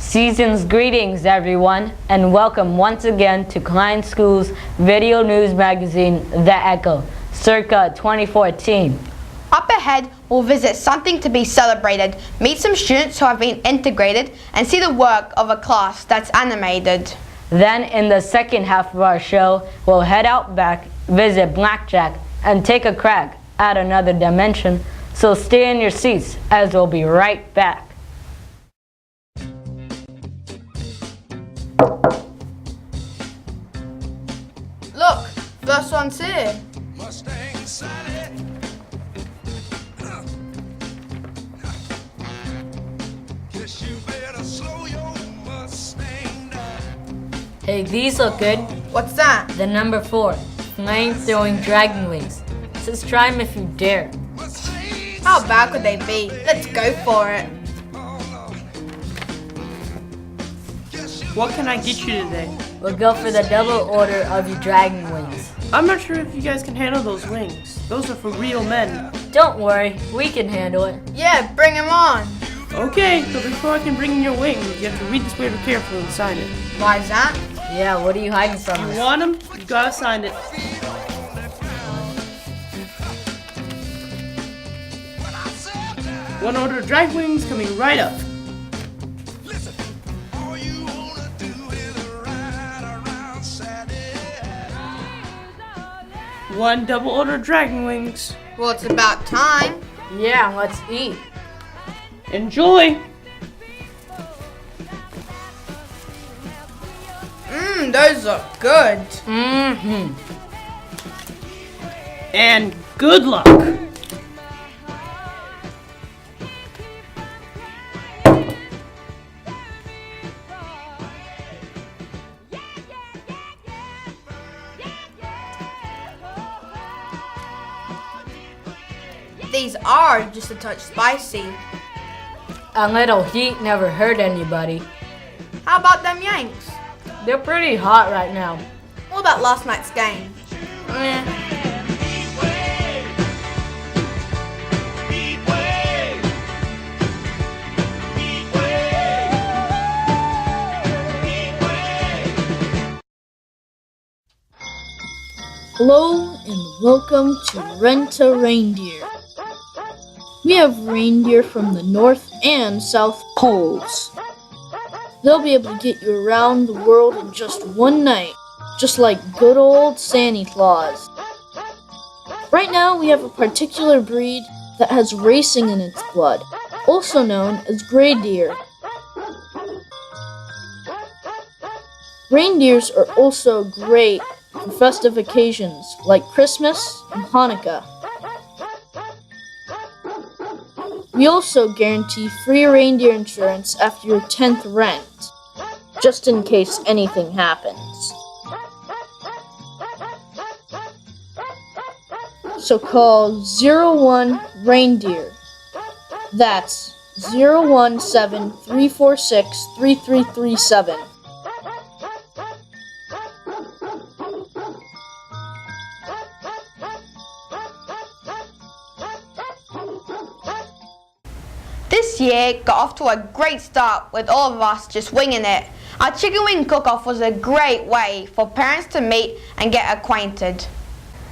Season's greetings, everyone, and welcome once again to Klein School's video news magazine, The Echo, circa 2014. Up ahead, we'll visit something to be celebrated, meet some students who have been integrated, and see the work of a class that's animated. Then, in the second half of our show, we'll head out back, visit Blackjack, and take a crack at another dimension. So stay in your seats, as we'll be right back. Look, first one's here. Mustang Sally. Guess you better slow your Mustang down. Hey, these look good. What's that? The number 4, flame-throwing dragon wings. Says try them if you dare. Mustang. How bad could they be? Let's go for it. What can I get you today? We'll go for the double order of your dragon wings. I'm not sure if you guys can handle those wings. Those are for real men. Don't worry, we can handle it. Yeah, bring him on. Okay, but before I can bring in your wings, you have to read this waiver carefully and sign it. Why's that? Yeah, what are you hiding from You us? want them? You gotta sign it. One order of dragon wings coming right up. Listen, all you wanna do is ride around Saturday. One double order of dragon wings. Well, it's about time. Yeah, let's eat. Enjoy! Those look good. Mm-hmm. And good luck! These are just a touch spicy. A little heat never hurt anybody. How about them Yanks? They're pretty hot right now. What about last night's game? Hello and welcome to Rent-A-Reindeer. We have reindeer from the North and South Poles. They'll be able to get you around the world in just one night, just like good old Santa Claus. Right now we have a particular breed that has racing in its blood, also known as gray deer. Reindeers are also great for festive occasions like Christmas and Hanukkah. We also guarantee free reindeer insurance after your 10th rent, just in case anything happens. So call 01 Reindeer. That's 017-346-3337. This year got off to a great start with all of us just winging it. Our chicken wing cook-off was a great way for parents to meet and get acquainted.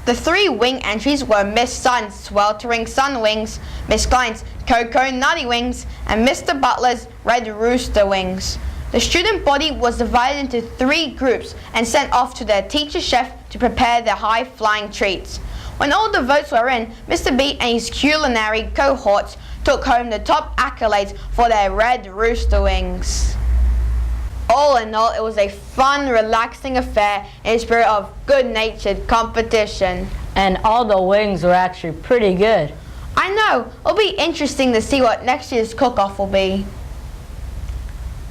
The 3 wing entries were Miss Sun's Sweltering Sun Wings, Miss Klein's Cocoa Nutty Wings, and Mr. Butler's Red Rooster Wings. The student body was divided into 3 groups and sent off to their teacher chef to prepare their high-flying treats. When all the votes were in, Mr. B and his culinary cohorts took home the top accolades for their Red Rooster Wings. All in all, it was a fun, relaxing affair in a spirit of good-natured competition. And all the wings were actually pretty good. I know, it'll be interesting to see what next year's cook-off will be.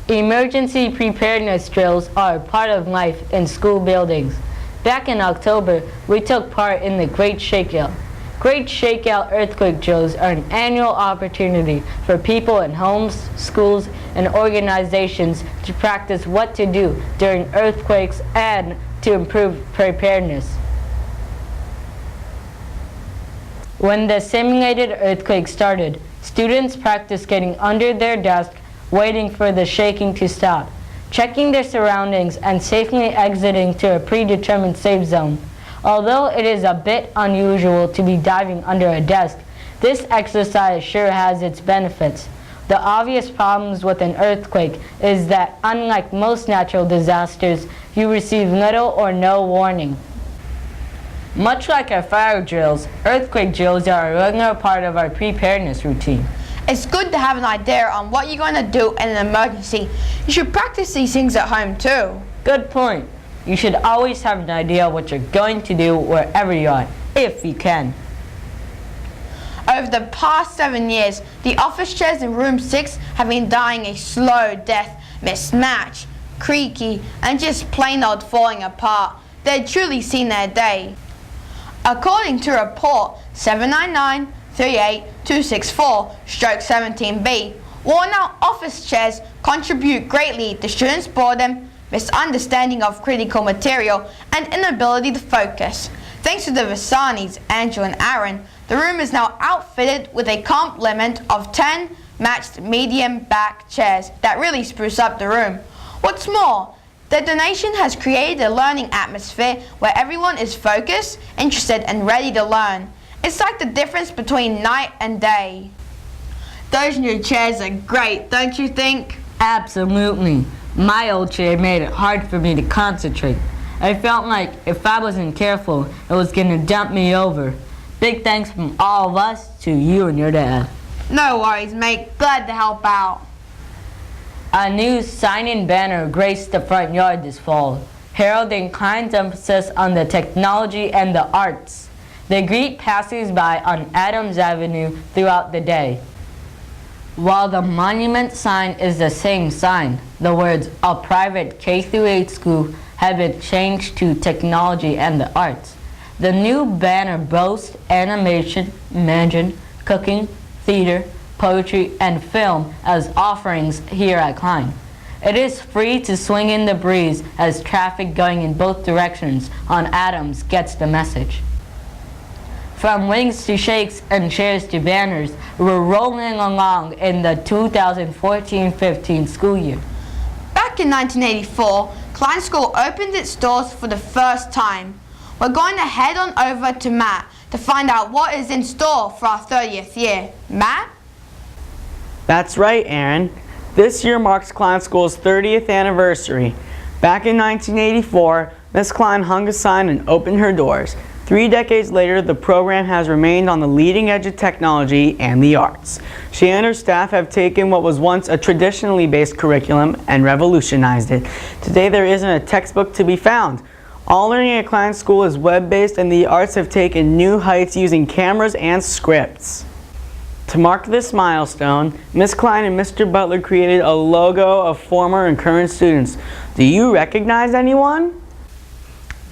Emergency preparedness drills are part of life in school buildings. Back in October, we took part in the Great Shakeout. Great Shakeout earthquake drills are an annual opportunity for people in homes, schools, and organizations to practice what to do during earthquakes and to improve preparedness. When the simulated earthquake started, students practiced getting under their desk waiting for the shaking to stop, checking their surroundings, and safely exiting to a predetermined safe zone. Although it is a bit unusual to be diving under a desk, this exercise sure has its benefits. The obvious problems with an earthquake is that, unlike most natural disasters, you receive little or no warning. Much like our fire drills, earthquake drills are a regular part of our preparedness routine. It's good to have an idea on what you're going to do in an emergency. You should practice these things at home too. Good point. You should always have an idea what you're going to do wherever you are, if you can. Over the past 7 years, the office chairs in room 6 have been dying a slow death, mismatched, creaky, and just plain old falling apart. They'd truly seen their day. According to a report 799-38264-17B, worn out office chairs contribute greatly to students' boredom, misunderstanding of critical material, and inability to focus. Thanks to the Vasanis, Andrew and Aaron, the room is now outfitted with a complement of 10 matched medium back chairs that really spruce up the room. What's more, the donation has created a learning atmosphere where everyone is focused, interested, and ready to learn. It's like the difference between night and day. Those new chairs are great, don't you think? Absolutely. My old chair made it hard for me to concentrate. I felt like if I wasn't careful, it was going to dump me over. Big thanks from all of us to you and your dad. No worries, mate. Glad to help out. A new sign-in banner graced the front yard this fall, heralding Klein's emphasis on the technology and the arts. They greet passers-by on Adams Avenue throughout the day. While the monument sign is the same sign, the words "a private K-8 school" have been changed to technology and the arts. The new banner boasts animation, magic, cooking, theater, poetry, and film as offerings here at Klein. It is free to swing in the breeze as traffic going in both directions on Adams gets the message. From wings to shakes and chairs to banners, we're rolling along in the 2014-15 school year. Back in 1984, Klein School opened its doors for the first time. We're going to head on over to Matt to find out what is in store for our 30th year. Matt? That's right, Aaron. This year marks Klein School's 30th anniversary. Back in 1984, Miss Klein hung a sign and opened her doors. 3 decades later, the program has remained on the leading edge of technology and the arts. She and her staff have taken what was once a traditionally based curriculum and revolutionized it. Today, there isn't a textbook to be found. All learning at Klein School is web-based, and the arts have taken new heights using cameras and scripts. To mark this milestone, Miss Klein and Mr. Butler created a logo of former and current students. Do you recognize anyone?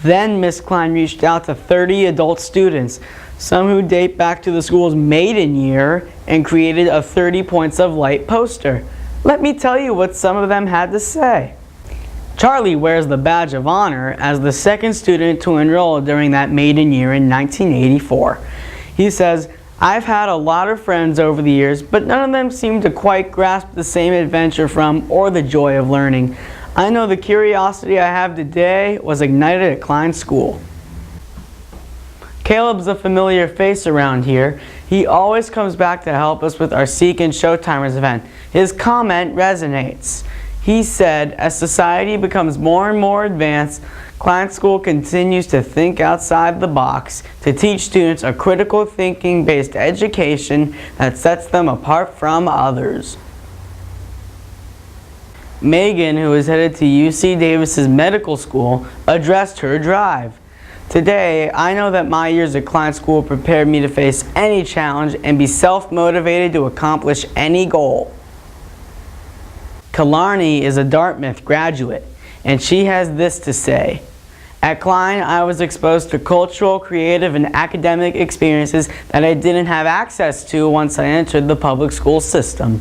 Then Miss Klein reached out to 30 adult students, some who date back to the school's maiden year, and created a 30 Points of Light poster. Let me tell you what some of them had to say. Charlie wears the badge of honor as the second student to enroll during that maiden year in 1984. He says, "I've had a lot of friends over the years, but none of them seem to quite grasp the same adventure from or the joy of learning. I know the curiosity I have today was ignited at Klein School." Caleb's a familiar face around here. He always comes back to help us with our Seek and Showtimers event. His comment resonates. He said, as society becomes more and more advanced, Klein School continues to think outside the box to teach students a critical thinking-based education that sets them apart from others. Megan, who is headed to UC Davis's medical school, addressed her drive. "Today, I know that my years at Klein School prepared me to face any challenge and be self-motivated to accomplish any goal." Killarney is a Dartmouth graduate, and she has this to say: "At Klein, I was exposed to cultural, creative, and academic experiences that I didn't have access to once I entered the public school system."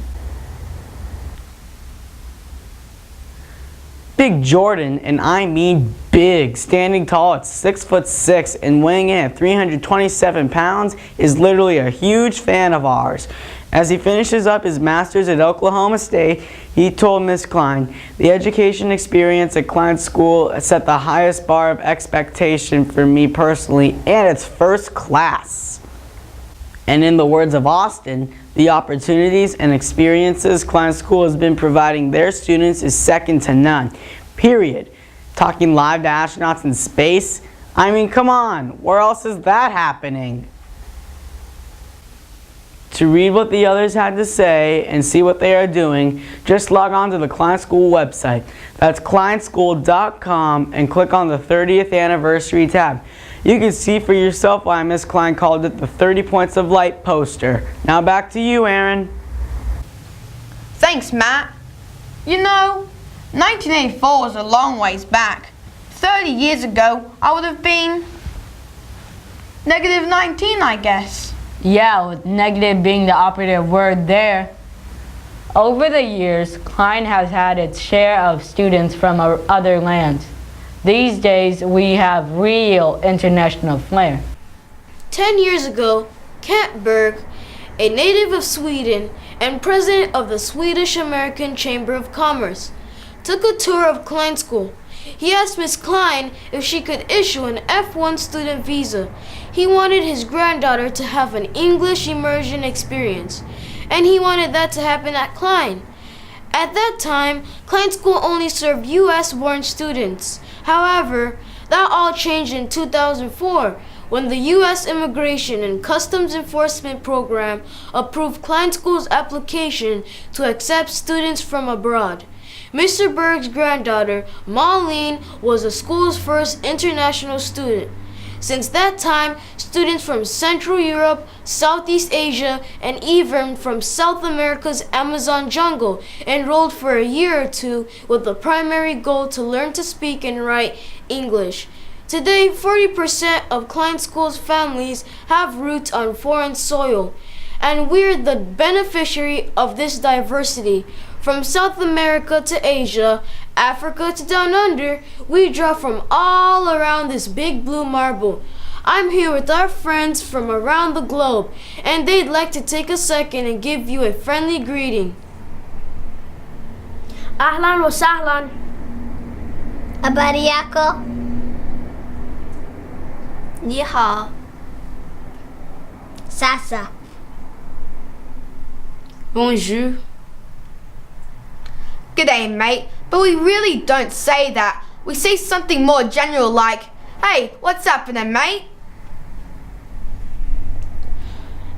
Big Jordan, and I mean big, standing tall at 6'6" and weighing in at 327 pounds, is literally a huge fan of ours. As he finishes up his master's at Oklahoma State, he told Miss Klein, "The education experience at Klein School set the highest bar of expectation for me personally, and it's first class." And in the words of Austin, the opportunities and experiences Klein School has been providing their students is second to none. Period. Talking live to astronauts in space? I mean, come on, where else is that happening? To read what the others had to say and see what they are doing, just log on to the Klein School website. That's kleinschool.com and click on the 30th anniversary tab. You can see for yourself why Miss Klein called it the 30 Points of Light poster. Now back to you, Aaron. Thanks, Matt. You know, 1984 was a long ways back. 30 years ago, I would have been -19, I guess. Yeah, with negative being the operative word there. Over the years, Klein has had its share of students from other lands. These days, we have real international flair. 10 years ago, Kent Berg, a native of Sweden and president of the Swedish American Chamber of Commerce, took a tour of Klein School. He asked Miss Klein if she could issue an F1 student visa. He wanted his granddaughter to have an English immersion experience, and he wanted that to happen at Klein. At that time, Klein School only served U.S.-born students. However, that all changed in 2004 when the U.S. Immigration and Customs Enforcement Program approved Klein School's application to accept students from abroad. Mr. Berg's granddaughter, Marlene, was the school's first international student. Since that time, students from Central Europe, Southeast Asia, and even from South America's Amazon jungle enrolled for a year or two with the primary goal to learn to speak and write English. Today, 40% of Klein School's families have roots on foreign soil, and we're the beneficiary of this diversity. From South America to Asia, Africa to down under, we draw from all around this big blue marble. I'm here with our friends from around the globe, and they'd like to take a second and give you a friendly greeting. Ahlan wa sahlan. Abariako. Ni hao. Sasa. Bonjour. G'day, mate. But we really don't say that. We say something more general like, "Hey, what's happening, mate?"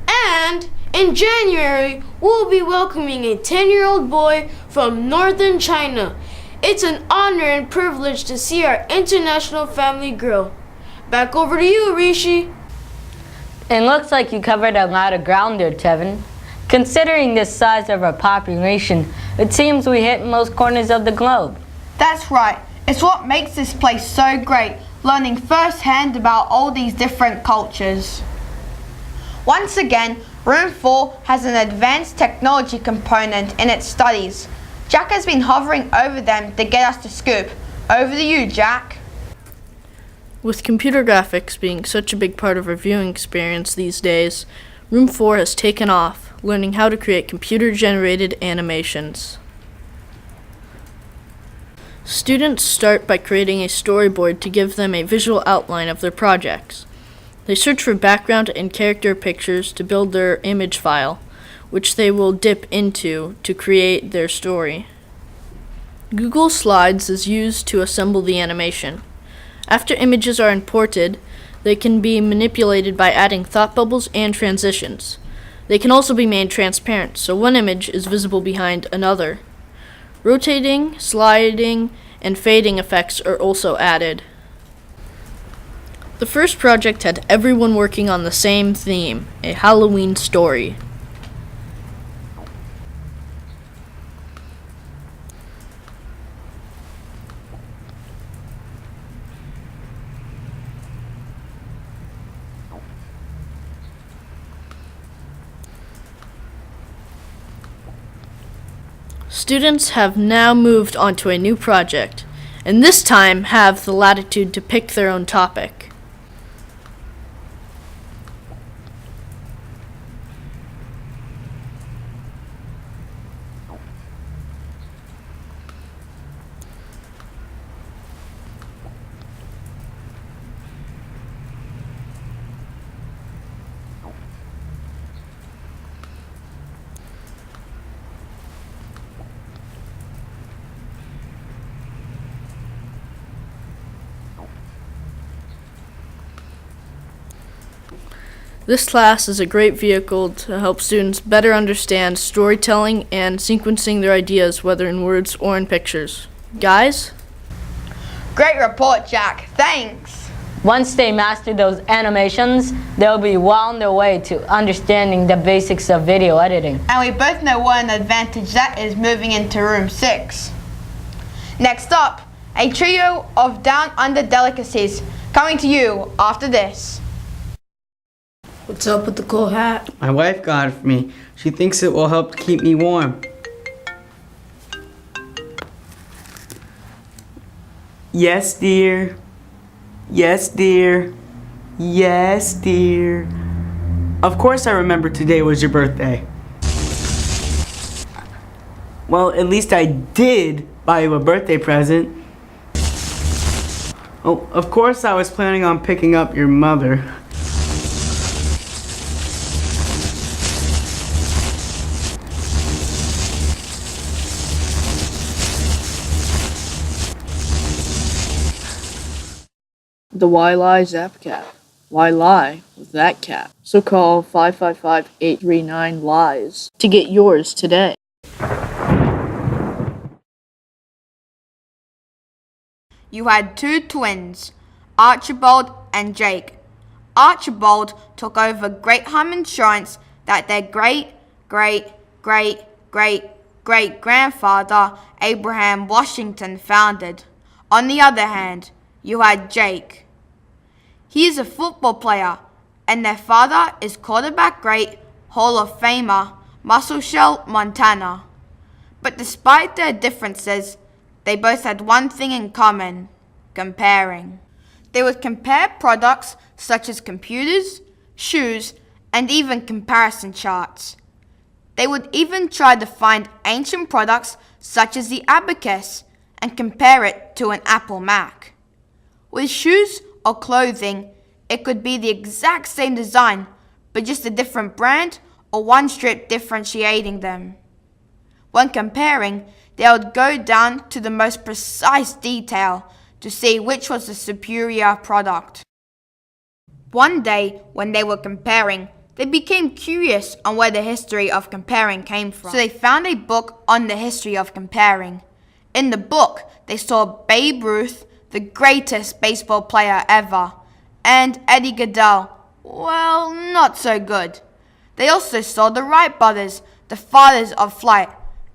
And in January, we'll be welcoming a 10-year-old boy from northern China. It's an honor and privilege to see our international family grow. Back over to you, Rishi. It looks like you covered a lot of ground there, Tevin. Considering the size of our population, it seems we hit most corners of the globe. That's right. It's what makes this place so great, learning firsthand about all these different cultures. Once again, Room 4 has an advanced technology component in its studies. Jack has been hovering over them to get us to scoop. Over to you, Jack. With computer graphics being such a big part of our viewing experience these days, Room 4 has taken off, learning how to create computer-generated animations. Students start by creating a storyboard to give them a visual outline of their projects. They search for background and character pictures to build their image file, which they will dip into to create their story. Google Slides is used to assemble the animation. After images are imported, they can be manipulated by adding thought bubbles and transitions. They can also be made transparent, so one image is visible behind another. Rotating, sliding, and fading effects are also added. The first project had everyone working on the same theme, a Halloween story. Students have now moved on to a new project, and this time have the latitude to pick their own topic. This class is a great vehicle to help students better understand storytelling and sequencing their ideas, whether in words or in pictures. Guys? Great report, Jack. Thanks. Once they master those animations, they'll be well on their way to understanding the basics of video editing. And we both know what an advantage that is moving into room 6. Next up, a trio of down under delicacies coming to you after this. What's up with the cool hat? My wife got it for me. She thinks it will help keep me warm. Yes, dear. Yes, dear. Yes, dear. Of course I remember today was your birthday. Well, at least I did buy you a birthday present. Oh, of course I was planning on picking up your mother. The Why Lie Zap Cap. Why lie with that cap? So call 555-839-LIES to get yours today. You had two twins, Archibald and Jake. Archibald took over Great Home Insurance that their great-great-great-great-grandfather Abraham Washington founded. On the other hand, you had Jake. He is a football player, and their father is quarterback great Hall of Famer Muscle Montana. But despite their differences, they both had one thing in common: comparing. They would compare products such as computers, shoes, and even comparison charts. They would even try to find ancient products such as the abacus and compare it to an Apple Mac. With shoes or clothing, it could be the exact same design, but just a different brand or one strip differentiating them. When comparing, they would go down to the most precise detail to see which was the superior product. One day, when they were comparing, they became curious on where the history of comparing came from. So they found a book on the history of comparing. In the book, they saw Babe Ruth, the greatest baseball player ever, and Eddie Gaedel, well, not so good. They also saw the Wright brothers, the fathers of flight,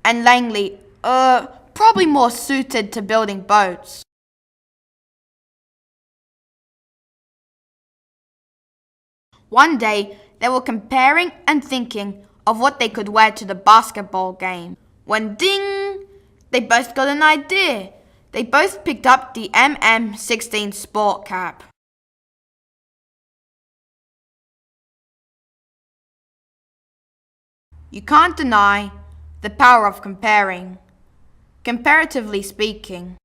and Langley, probably more suited to building boats. One day, they were comparing and thinking of what they could wear to the basketball game. When ding, they both got an idea. They both picked up the MM16 sport cap. You can't deny the power of comparing. Comparatively speaking,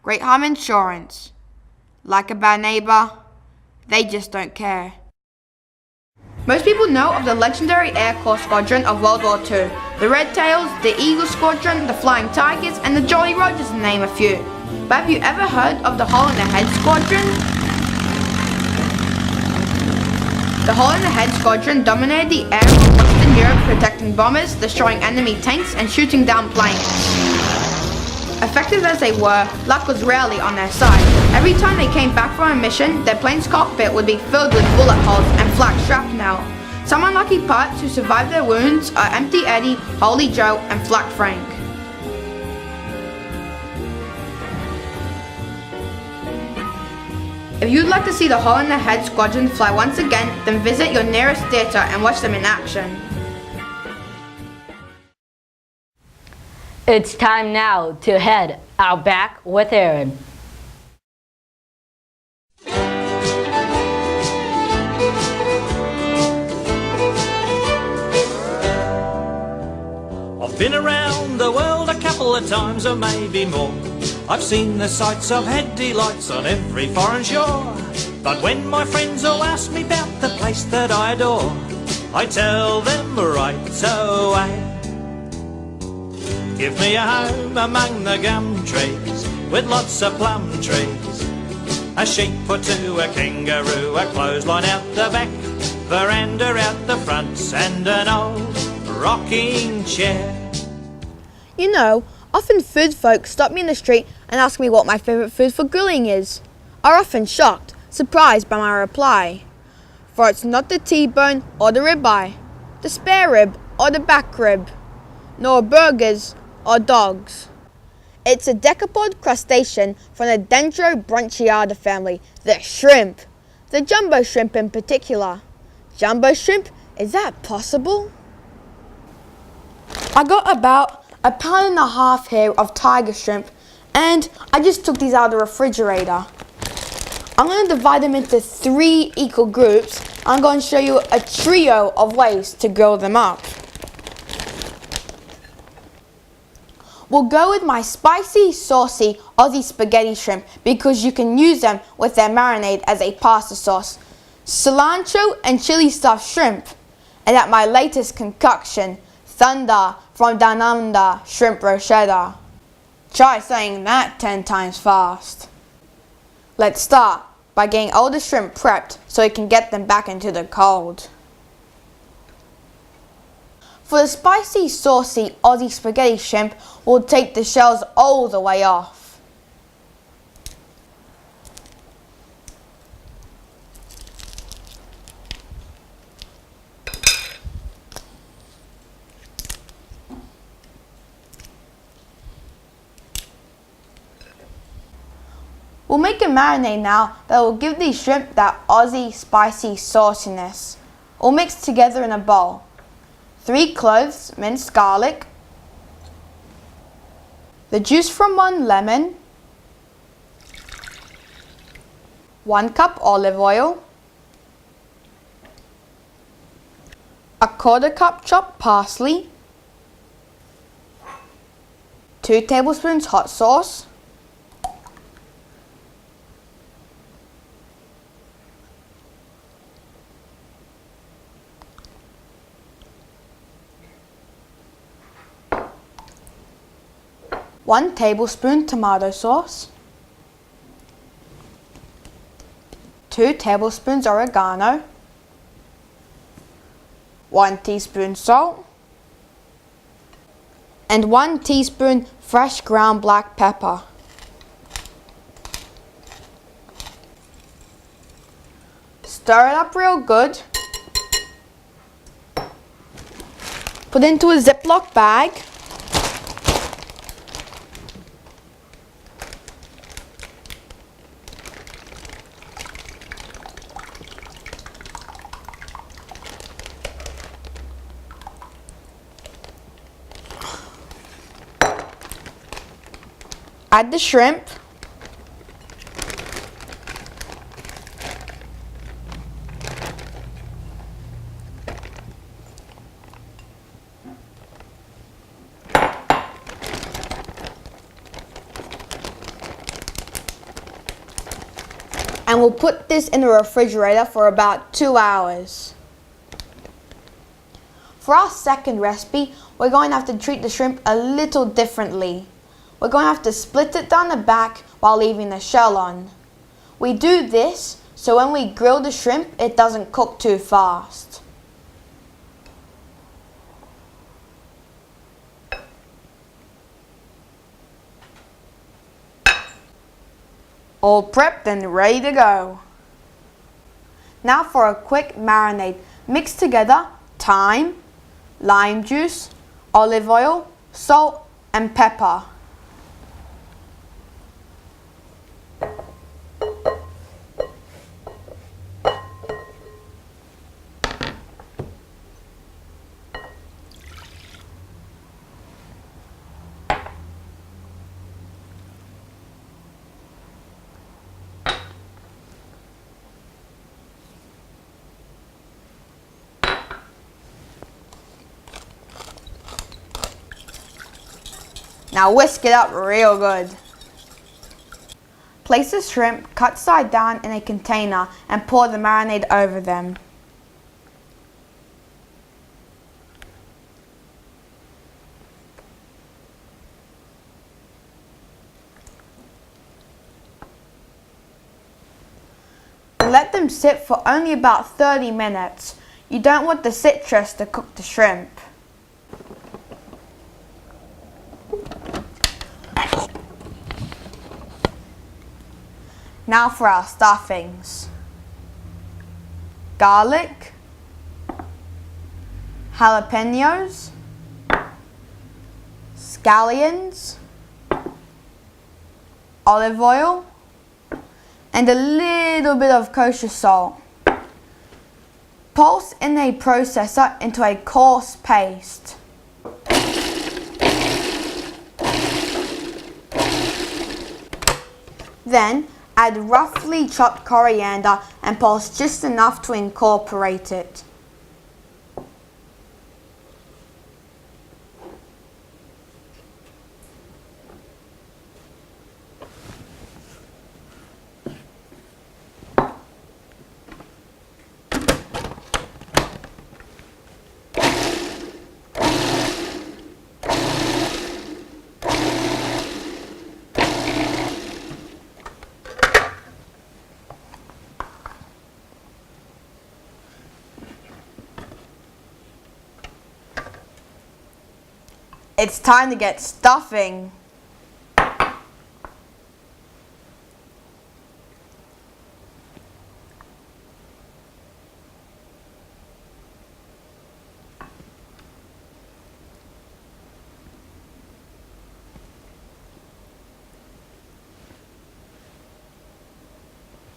Great Home Insurance, like a bad neighbor, they just don't care. Most people know of the legendary Air Corps Squadron of World War II, the Red Tails, the Eagle Squadron, the Flying Tigers, and the Jolly Rogers, to name a few. But have you ever heard of the Hole in the Head Squadron? The Hole in the Head Squadron dominated the air of Western Europe, protecting bombers, destroying enemy tanks, and shooting down planes. Effective as they were, luck was rarely on their side. Every time they came back from a mission, their plane's cockpit would be filled with bullet holes and flak shrapnel. Some unlucky parts who survived their wounds are Empty Eddie, Holy Joe, and Flak Frank. If you'd like to see the Hole in the Head Squadron fly once again, then visit your nearest theatre and watch them in action. It's time now to head out back with Aaron. I've been around the world a couple of times or maybe more. I've seen the sights of head delights on every foreign shore. But when my friends all ask me about the place that I adore, I tell them right away. Give me a home among the gum trees with lots of plum trees. A sheep or two, a kangaroo, a clothesline out the back, veranda out the front, and an old rocking chair. You know, often food folks stop me in the street and ask me what my favourite food for grilling is. Are often shocked, surprised by my reply. For it's not the T-bone or the ribeye, the spare rib or the back rib, nor burgers or dogs. It's a decapod crustacean from the Dendrobranchiata family, the shrimp. The jumbo shrimp in particular. Jumbo shrimp? Is that possible? I got about 1.5 pounds here of tiger shrimp, and I just took these out of the refrigerator. I'm going to divide them into 3 equal groups. I'm going to show you a trio of ways to grill them up. We'll go with my spicy, saucy Aussie spaghetti shrimp because you can use them with their marinade as a pasta sauce. Cilantro and chili stuffed shrimp. And at my latest concoction, Thunder from Down Under Shrimp Bruschetta. Try saying that 10 times fast. Let's start by getting all the shrimp prepped so we can get them back into the cold. For the spicy, saucy Aussie spaghetti shrimp, we'll take the shells all the way off. We'll make a marinade now that will give these shrimp that Aussie spicy sauciness. All mixed together in a bowl. 3 cloves minced garlic, the juice from 1 lemon, 1 cup olive oil, a 1/4 cup chopped parsley, 2 tablespoons hot sauce, one tablespoon tomato sauce, 2 tablespoons oregano, 1 teaspoon salt, and 1 teaspoon fresh ground black pepper. Stir it up real good. Put into a Ziploc bag. Add the shrimp. And we'll put this in the refrigerator for about 2 hours. For our second recipe, we're going to have to treat the shrimp a little differently. We're going to have to split it down the back while leaving the shell on. We do this so when we grill the shrimp, it doesn't cook too fast. All prepped and ready to go. Now for a quick marinade. Mix together thyme, lime juice, olive oil, salt and pepper. Now whisk it up real good. Place the shrimp cut side down in a container and pour the marinade over them. let them sit for only about 30 minutes. You don't want the citrus to cook the shrimp. Now for our stuffings. Garlic, jalapenos, scallions, olive oil, and a little bit of kosher salt. Pulse in a processor into a coarse paste. Then add roughly chopped coriander and pulse just enough to incorporate it. It's time to get stuffing.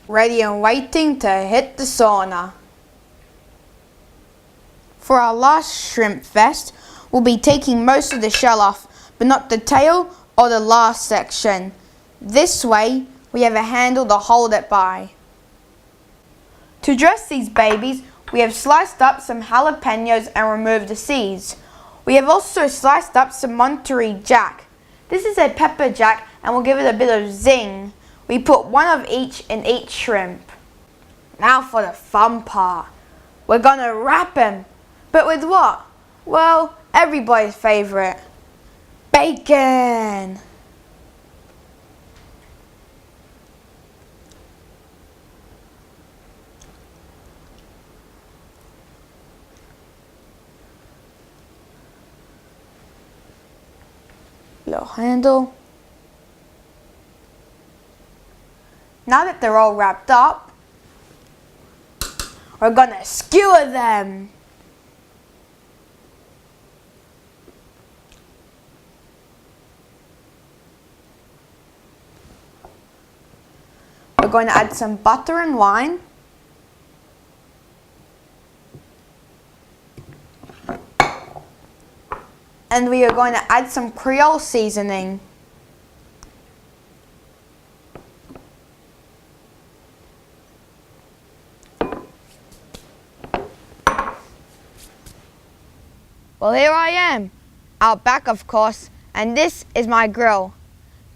Ready and waiting to hit the sauna. For our last shrimp fest, we'll be taking most of the shell off, but not the tail or the last section. This way, we have a handle to hold it by. To dress these babies, we have sliced up some jalapenos and removed the seeds. We have also sliced up some Monterey Jack. This is a pepper jack and will give it a bit of zing. We put one of each in each shrimp. Now for the fun part. We're gonna wrap him. But with what? Well, everybody's favorite. Bacon! Little handle. Now that they're all wrapped up, we're gonna skewer them. We're going to add some butter and wine. And we are going to add some Creole seasoning. Well, here I am, out back of course, and this is my grill.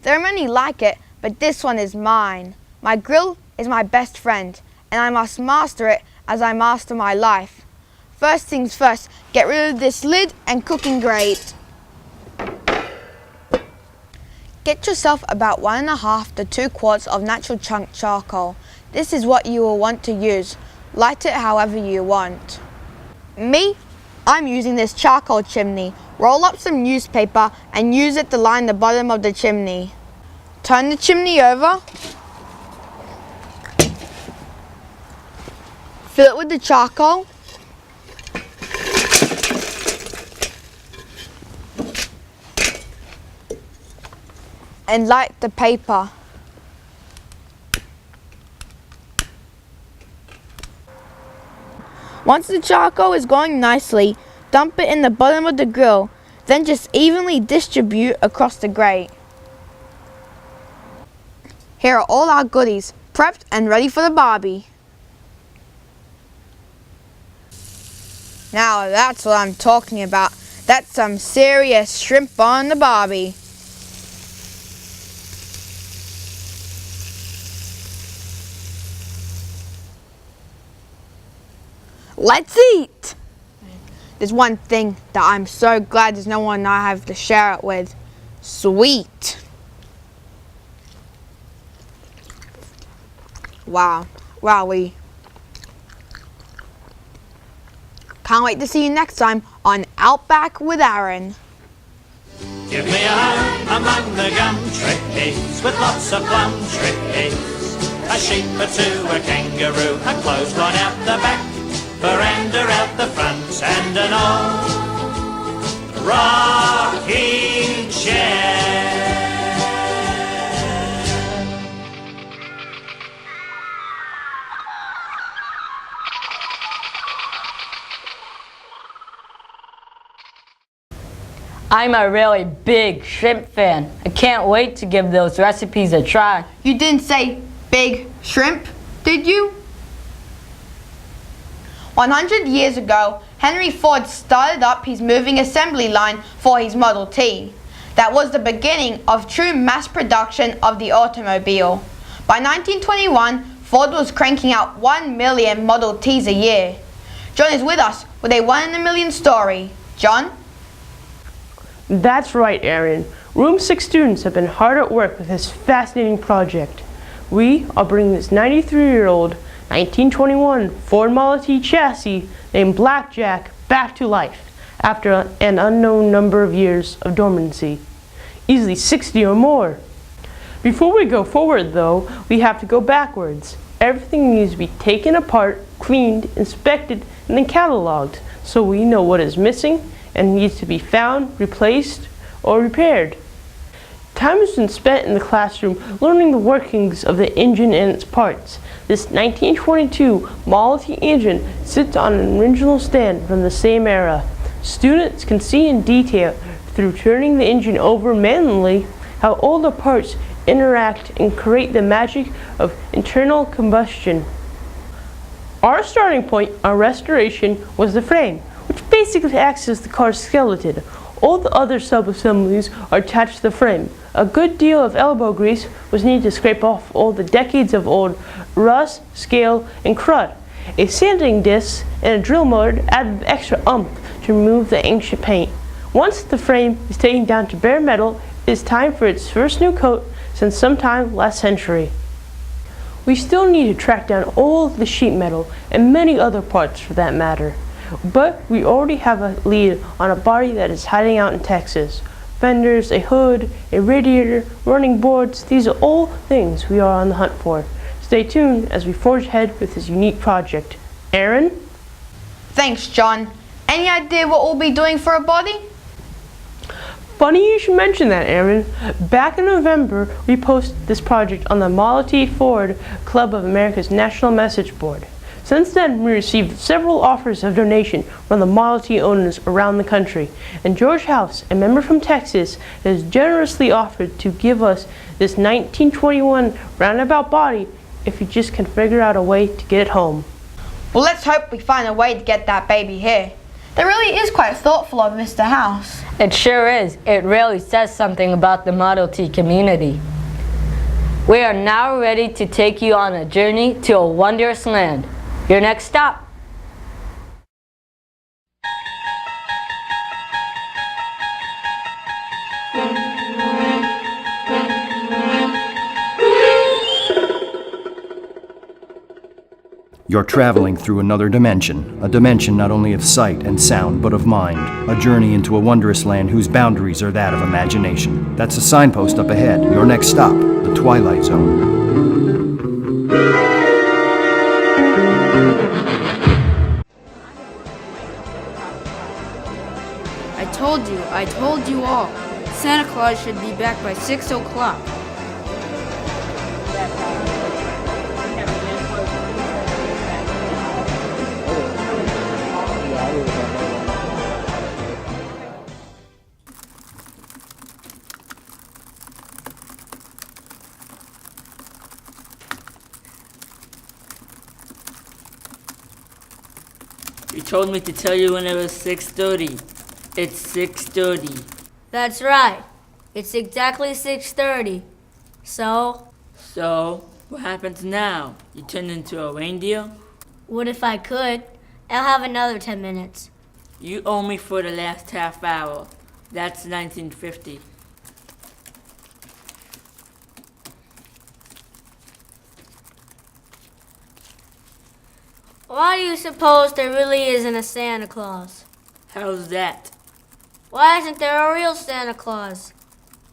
There are many like it, but this one is mine. My grill is my best friend, and I must master it as I master my life. First things first, get rid of this lid and cooking grate. Get yourself about 1.5 to 2 quarts of natural chunk charcoal. This is what you will want to use. Light it however you want. Me? I'm using this charcoal chimney. Roll up some newspaper and use it to line the bottom of the chimney. Turn the chimney over. Fill it with the charcoal. And light the paper. Once the charcoal is going nicely, dump it in the bottom of the grill, then just evenly distribute across the grate. Here are all our goodies, prepped and ready for the barbie. Now that's what I'm talking about. That's some serious shrimp on the barbie. Let's eat! There's one thing that I'm so glad there's no one I have to share it with. Sweet. Wow, rally. Can't wait to see you next time on Outback with Aaron. Give me a home among the gum trees with lots of plum trees. A sheep or two, a kangaroo, a clothesline out the back, veranda out the front, and an old rocking chair. I'm a really big shrimp fan. I can't wait to give those recipes a try. You didn't say big shrimp, did you? 100 years ago, Henry Ford started up his moving assembly line for his Model T. That was the beginning of true mass production of the automobile. By 1921, Ford was cranking out 1 million Model Ts a year. John is with us with a 1 in a million story. John? That's right, Aaron. Room 6 students have been hard at work with this fascinating project. We are bringing this 93-year-old 1921 Ford Model T chassis named Blackjack back to life after an unknown number of years of dormancy, easily 60 or more. Before we go forward, though, we have to go backwards. Everything needs to be taken apart, cleaned, inspected, and then cataloged so we know what is missing and needs to be found, replaced, or repaired. Time has been spent in the classroom learning the workings of the engine and its parts. This 1922 Model T engine sits on an original stand from the same era. Students can see in detail through turning the engine over manually how all the parts interact and create the magic of internal combustion. Our starting point on restoration was the frame, which basically acts as the car's skeleton. All the other sub-assemblies are attached to the frame. A good deal of elbow grease was needed to scrape off all the decades of old rust, scale, and crud. A sanding disc and a drill motor added extra oomph to remove the ancient paint. Once the frame is taken down to bare metal, it is time for its first new coat since sometime last century. We still need to track down all of the sheet metal and many other parts for that matter. But we already have a lead on a body that is hiding out in Texas. Fenders, a hood, a radiator, running boards, these are all things we are on the hunt for. Stay tuned as we forge ahead with this unique project. Aaron? Thanks, John. Any idea what we'll be doing for a body? Funny you should mention that, Aaron. Back in November, we posted this project on the Model T Ford Club of America's National Message Board. Since then, we received several offers of donation from the Model T owners around the country, and George House, a member from Texas, has generously offered to give us this 1921 roundabout body if you just can figure out a way to get it home. Well, let's hope we find a way to get that baby here. That really is quite thoughtful of Mr. House. It sure is. It really says something about the Model T community. We are now ready to take you on a journey to a wondrous land. Your next stop. You're traveling through another dimension, a dimension not only of sight and sound, but of mind, a journey into a wondrous land whose boundaries are that of imagination. That's a signpost up ahead. Your next stop, the Twilight Zone. I told you all. Santa Claus should be back by 6 o'clock. You told me to tell you when it was 6:30. It's 6:30. That's right. It's exactly 6:30. So? So, what happens now? You turned into a reindeer? What if I could? I'll have another 10 minutes. You owe me for the last half hour. That's 1950. Why do you suppose there really isn't a Santa Claus? How's that? Why isn't there a real Santa Claus?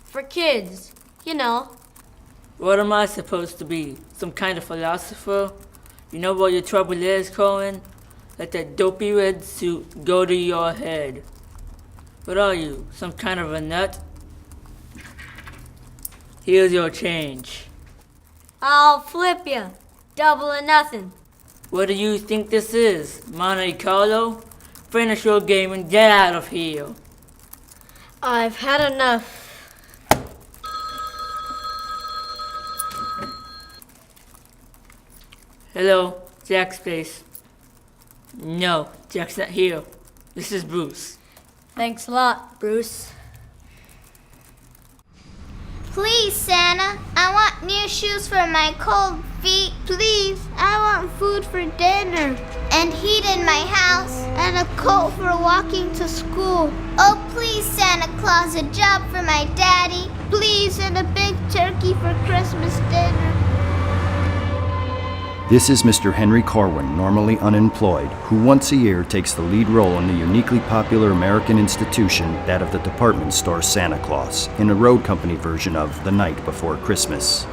For kids, you know. What am I supposed to be? Some kind of philosopher? You know what your trouble is, Cohen? Let that dopey red suit go to your head. What are you, some kind of a nut? Here's your change. I'll flip you. Double or nothing. What do you think this is, Monte Carlo? Finish your game and get out of here. I've had enough. Hello, Jack's place. No, Jack's not here. This is Bruce. Thanks a lot, Bruce. Please, Santa, I want new shoes for my cold feet. Please, I want food for dinner. And heat in my house. And a coat for walking to school. Oh, please, Santa Claus, a job for my daddy. Please, and a big turkey for Christmas dinner. This is Mr. Henry Corwin, normally unemployed, who once a year takes the lead role in the uniquely popular American institution, that of the department store Santa Claus, in a road company version of The Night Before Christmas.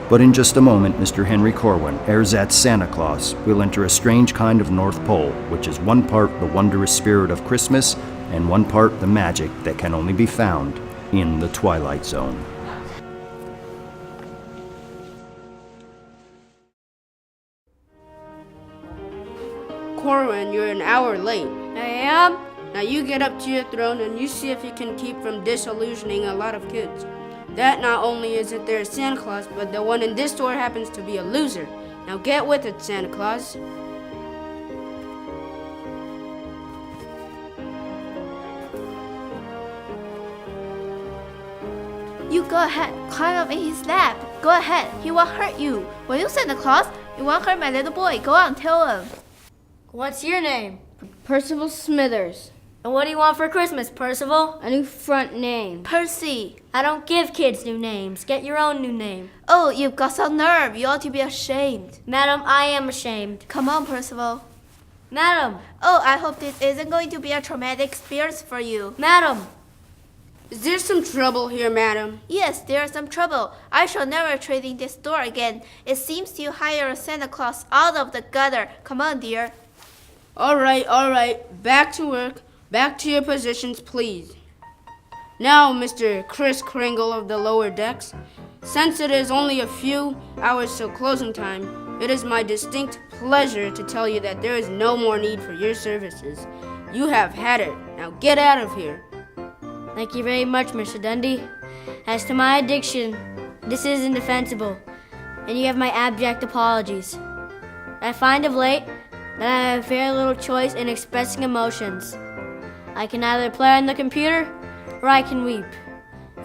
But in just a moment, Mr. Henry Corwin, ersatz Santa Claus, will enter a strange kind of North Pole, which is one part the wondrous spirit of Christmas and one part the magic that can only be found in the Twilight Zone. Corwin, you're an hour late. I am? Now you get up to your throne and you see if you can keep from disillusioning a lot of kids. That not only isn't there a Santa Claus, but the one in this store happens to be a loser. Now get with it, Santa Claus. You go ahead, climb up in his lap. Go ahead, he won't hurt you. Will you, Santa Claus? You won't hurt my little boy. Go on, tell him. What's your name? Percival Smithers. And what do you want for Christmas, Percival? A new front name. Percy. I don't give kids new names. Get your own new name. Oh, you've got some nerve. You ought to be ashamed. Madam, I am ashamed. Come on, Percival. Madam. Oh, I hope this isn't going to be a traumatic experience for you. Madam. Is there some trouble here, madam? Yes, there's some trouble. I shall never trade in this store again. It seems you hire a Santa Claus out of the gutter. Come on, dear. All right. Back to work. Back to your positions, please. Now, Mr. Kris Kringle of the lower decks, since it is only a few hours till closing time, it is my distinct pleasure to tell you that there is no more need for your services. You have had it. Now get out of here. Thank you very much, Mr. Dundee. As to my addiction, this is indefensible, and you have my abject apologies. I find of late that I have very little choice in expressing emotions. I can either play on the computer, or I can weep,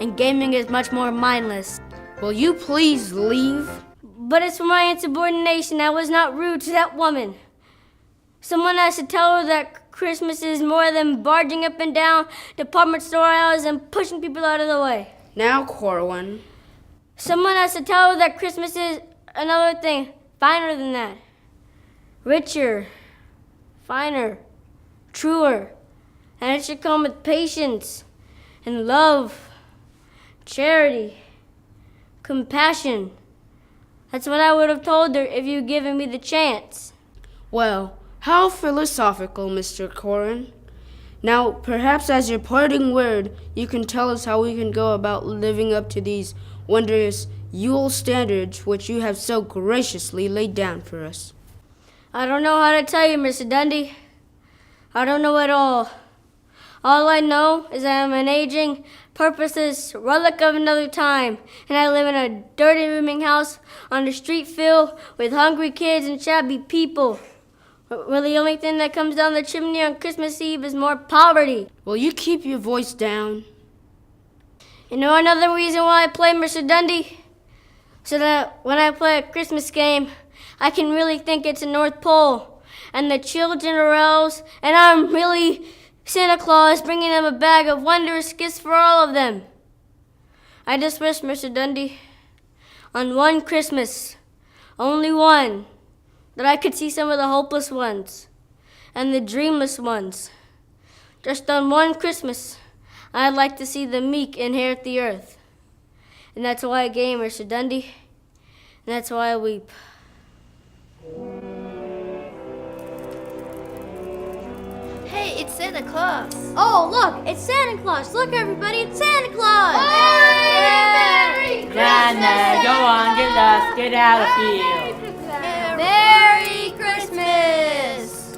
and gaming is much more mindless. Will you please leave? But it's for my insubordination. I was not rude to that woman. Someone has to tell her that Christmas is more than barging up and down department store aisles and pushing people out of the way. Now, Corwin. Someone has to tell her that Christmas is another thing, finer than that. Richer, finer, truer, and it should come with patience and love, charity, compassion. That's what I would have told her if you'd given me the chance. Well, how philosophical, Mr. Corwin. Now, perhaps as your parting word, you can tell us how we can go about living up to these wondrous Yule standards which you have so graciously laid down for us. I don't know how to tell you, Mr. Dundee. I don't know at all. All I know is that I'm an aging, purposeless relic of another time, and I live in a dirty rooming house on a street filled with hungry kids and shabby people, where the only thing that comes down the chimney on Christmas Eve is more poverty. Will you keep your voice down? You know another reason why I play, Mr. Dundee? So that when I play a Christmas game, I can really think it's the North Pole, and the children are elves, and I'm really Santa Claus bringing them a bag of wondrous gifts for all of them. I just wish, Mr. Dundee, on one Christmas, only one, that I could see some of the hopeless ones and the dreamless ones. Just on one Christmas, I'd like to see the meek inherit the earth. And that's why I game, Mr. Dundee. And that's why I weep. Hey, it's Santa Claus. Oh, look, it's Santa Claus. Look, everybody, it's Santa Claus. Merry Nana, go on, get lost, get out of here. Merry Christmas!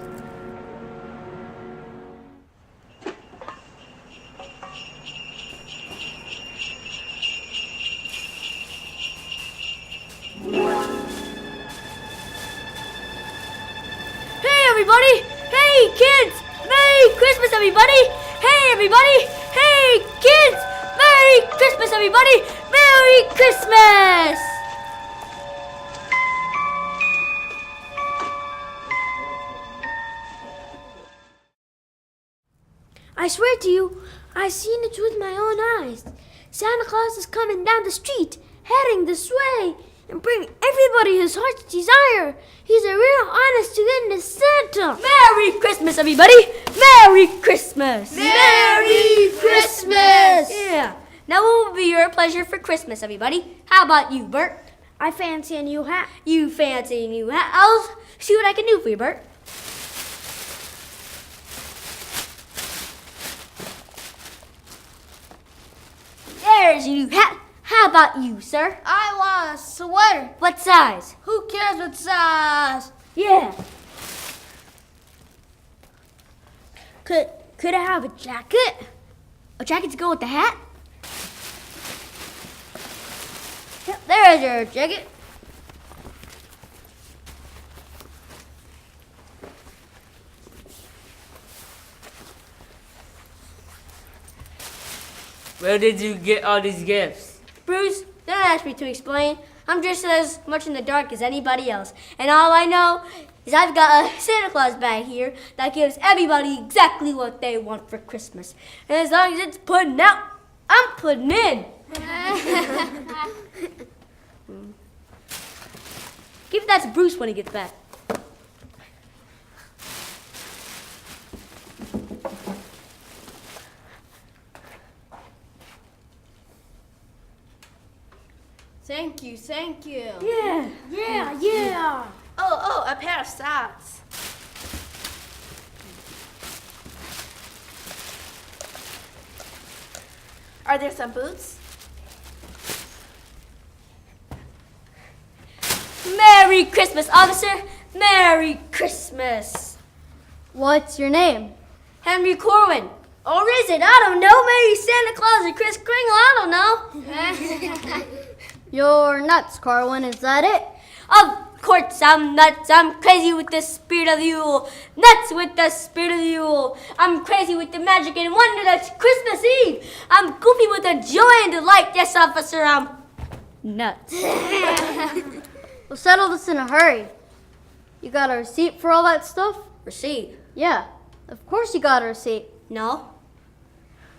Hey, everybody! Hey, kids! Merry Christmas, everybody! Hey, everybody! Hey, kids! Merry Christmas, everybody! Merry Christmas! I swear to you, I've seen it with my own eyes. Santa Claus is coming down the street, heading this way, and bringing everybody his heart's desire. He's a real honest to goodness Santa. Merry Christmas, everybody! Merry Christmas! Merry Christmas! Yeah. Now what will be your pleasure for Christmas, everybody? How about you, Bert? I fancy a new hat. You fancy a new hat? I'll see what I can do for you, Bert. There's your new hat. How about you, sir? I want a sweater. What size? Who cares what size? Yeah. Could I have a jacket? A jacket to go with the hat? Yep, there's your jacket. Where did you get all these gifts? Bruce, don't ask me to explain. I'm just as much in the dark as anybody else. And all I know is I've got a Santa Claus bag here that gives everybody exactly what they want for Christmas. And as long as it's putting out, I'm putting in. Give that to Bruce when he gets back. Thank you, thank you. Yeah. Yeah. Oh, a pair of socks. Are there some boots? Merry Christmas, officer. Merry Christmas. What's your name? Henry Corwin. Or is it? I don't know. Maybe Santa Claus or Kris Kringle. I don't know. You're nuts, Corwin. Is that it? Of course I'm nuts. I'm crazy with the spirit of the Yule. Nuts with the spirit of the Yule. I'm crazy with the magic and wonder that's Christmas Eve. I'm goofy with the joy and delight. Yes, officer, I'm nuts. We'll settle this in a hurry. You got a receipt for all that stuff? Receipt? Yeah, of course you got a receipt. No.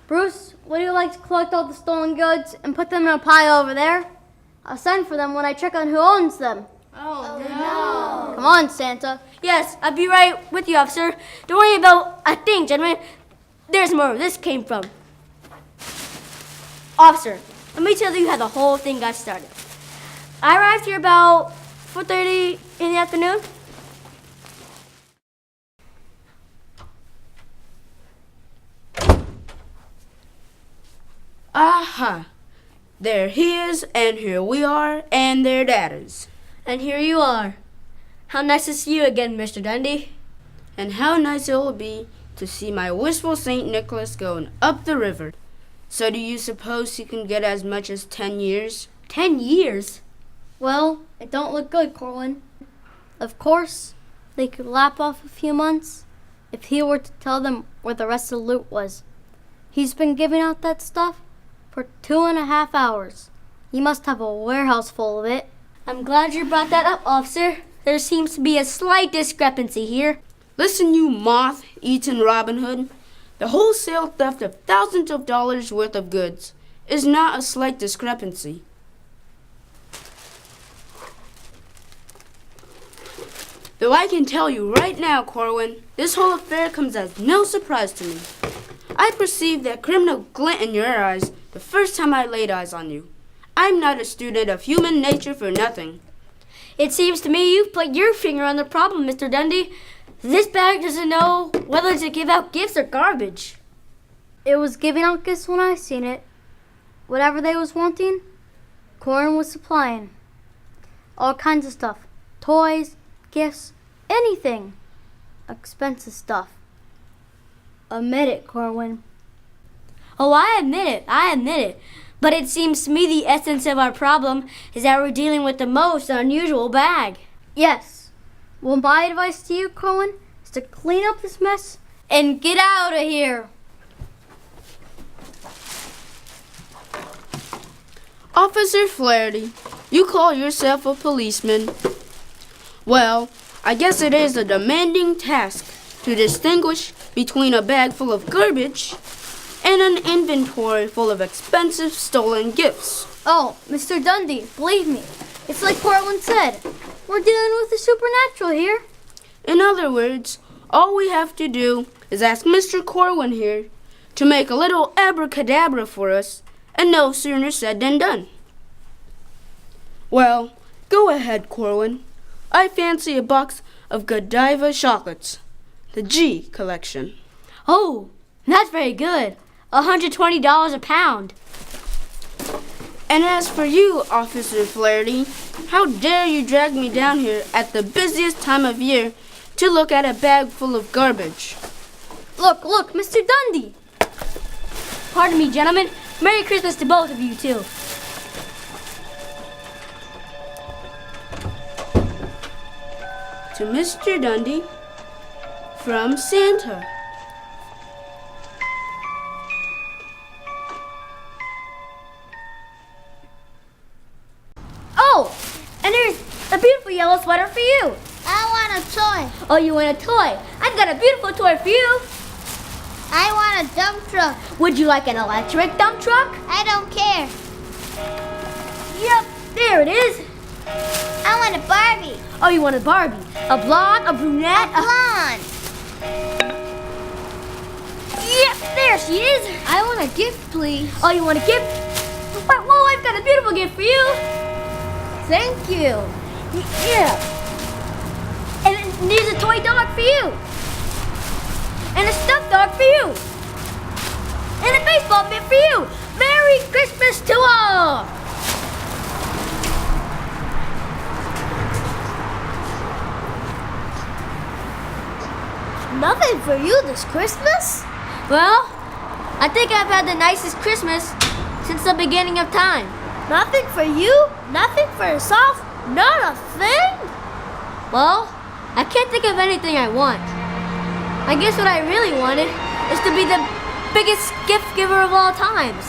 Bruce, would you like to collect all the stolen goods and put them in a pile over there? I'll send for them when I check on who owns them. Oh, no. Come on, Santa. Yes, I'll be right with you, officer. Don't worry about a thing, gentlemen. There's more where this came from. Officer, let me tell you how the whole thing got started. I arrived here about 4:30 in the afternoon. Aha. There he is, and here we are, and there that is. And here you are. How nice to see you again, Mr. Dundee. And how nice it will be to see my wistful St. Nicholas going up the river. So do you suppose he can get as much as 10 years? 10 years? Well, it don't look good, Corwin. Of course, they could lap off a few months if he were to tell them where the rest of the loot was. He's been giving out that stuff for 2.5 hours. He must have a warehouse full of it. I'm glad you brought that up, officer. There seems to be a slight discrepancy here. Listen, you moth-eaten Robin Hood. The wholesale theft of thousands of dollars worth of goods is not a slight discrepancy. Though I can tell you right now, Corwin, this whole affair comes as no surprise to me. I perceived that criminal glint in your eyes the first time I laid eyes on you. I'm not a student of human nature for nothing. It seems to me you've put your finger on the problem, Mr. Dundee. This bag doesn't know whether to give out gifts or garbage. It was giving out gifts when I seen it. Whatever they was wanting, Corwin was supplying. All kinds of stuff. Toys, gifts, anything. Expensive stuff. Admit it, Corwin. Oh, I admit it. But it seems to me the essence of our problem is that we're dealing with the most unusual bag. Yes. Well, my advice to you, Corwin, is to clean up this mess and get out of here. Officer Flaherty, you call yourself a policeman. Well, I guess it is a demanding task to distinguish between a bag full of garbage and an inventory full of expensive stolen gifts. Oh, Mr. Dundee, believe me, it's like Corwin said. We're dealing with the supernatural here. In other words, all we have to do is ask Mr. Corwin here to make a little abracadabra for us, and no sooner said than done. Well, go ahead, Corwin. I fancy a box of Godiva chocolates, the G collection. Oh, that's very good. $120 a pound. And as for you, Officer Flaherty, how dare you drag me down here at the busiest time of year to look at a bag full of garbage? Look, Mr. Dundee. Pardon me, gentlemen. Merry Christmas to both of you, too. To Mr. Dundee, from Santa. Oh, and there's a beautiful yellow sweater for you. I want a toy. Oh, you want a toy? I've got a beautiful toy for you. I want a dump truck. Would you like an electric dump truck? I don't care. Yep, there it is. I want a Barbie. Oh, you want a Barbie? A blonde, a brunette, A blonde. Yep, there she is. I want a gift, please. Oh, you want a gift? Whoa, I've got a beautiful gift for you. Thank you. Yeah. And there's a toy dog for you. And a stuffed dog for you. And a baseball mitt for you. Merry Christmas to all. Nothing for you this Christmas? Well, I think I've had the nicest Christmas since the beginning of time. Nothing for you? Nothing for yourself? Not a thing? Well, I can't think of anything I want. I guess what I really wanted is to be the biggest gift giver of all times.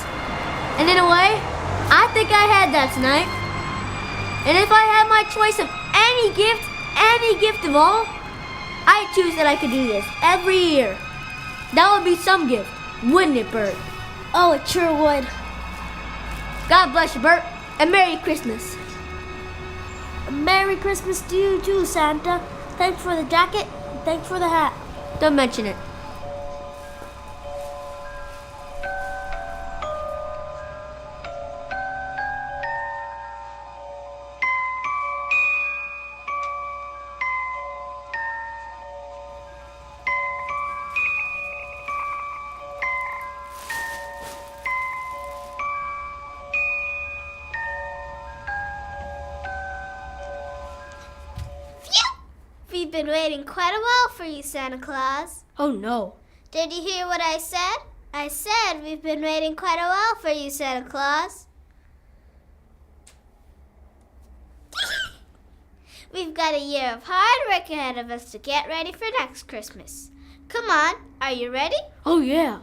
And in a way, I think I had that tonight. And if I had my choice of any gift of all, I choose that I could do this every year. That would be some gift, wouldn't it, Bert? Oh, it sure would. God bless you, Bert, and Merry Christmas. Merry Christmas to you too, Santa. Thanks for the jacket, and thanks for the hat. Don't mention it. We've been waiting quite a while for you, Santa Claus. Oh, no. Did you hear what I said? I said we've been waiting quite a while for you, Santa Claus. We've got a year of hard work ahead of us to get ready for next Christmas. Come on, are you ready? Oh, yeah.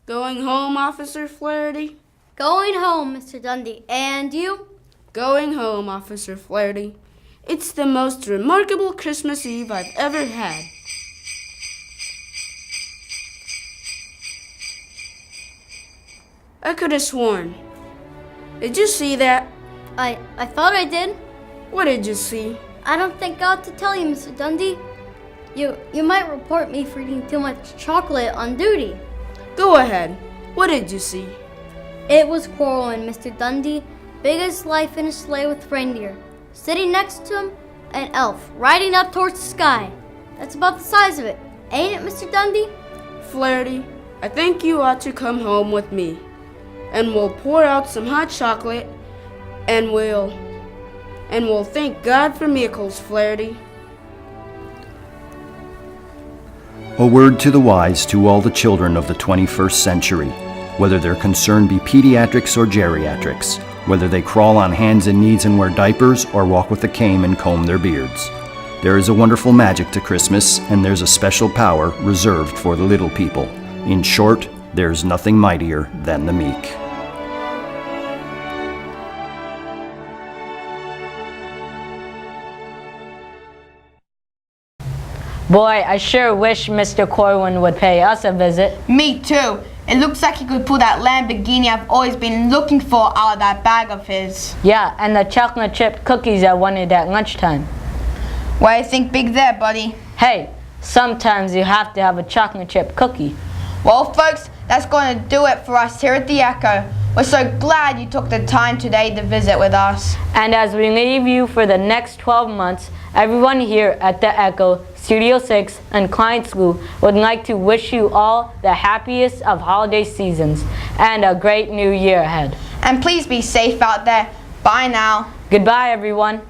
Going home, Officer Flaherty? Going home, Mr. Dundee. And you? Going home, Officer Flaherty. It's the most remarkable Christmas Eve I've ever had. I could have sworn. Did you see that? I thought I did. What did you see? I don't think I ought to tell you, Mr. Dundee. You might report me for eating too much chocolate on duty. Go ahead. What did you see? It was Corwin, Mr. Dundee, big as life in a sleigh with reindeer. Sitting next to him, an elf, riding up towards the sky. That's about the size of it, ain't it, Mr. Dundee? Flaherty, I think you ought to come home with me. And we'll pour out some hot chocolate, and we'll thank God for miracles, Flaherty. A word to the wise to all the children of the 21st century, whether their concern be pediatrics or geriatrics, whether they crawl on hands and knees and wear diapers or walk with a cane and comb their beards. There is a wonderful magic to Christmas, and there's a special power reserved for the little people. In short, there's nothing mightier than the meek. Boy, I sure wish Mr. Corwin would pay us a visit. Me too. It looks like he could pull that Lamborghini I've always been looking for out of that bag of his. Yeah, and the chocolate chip cookies I wanted at lunchtime. Why do you think big there, buddy? Hey, sometimes you have to have a chocolate chip cookie. Well, folks, that's going to do it for us here at the Echo. We're so glad you took the time today to visit with us. And as we leave you for the next 12 months, everyone here at the Echo, Studio 6, and Klein School would like to wish you all the happiest of holiday seasons and a great new year ahead. And please be safe out there. Bye now. Goodbye, everyone.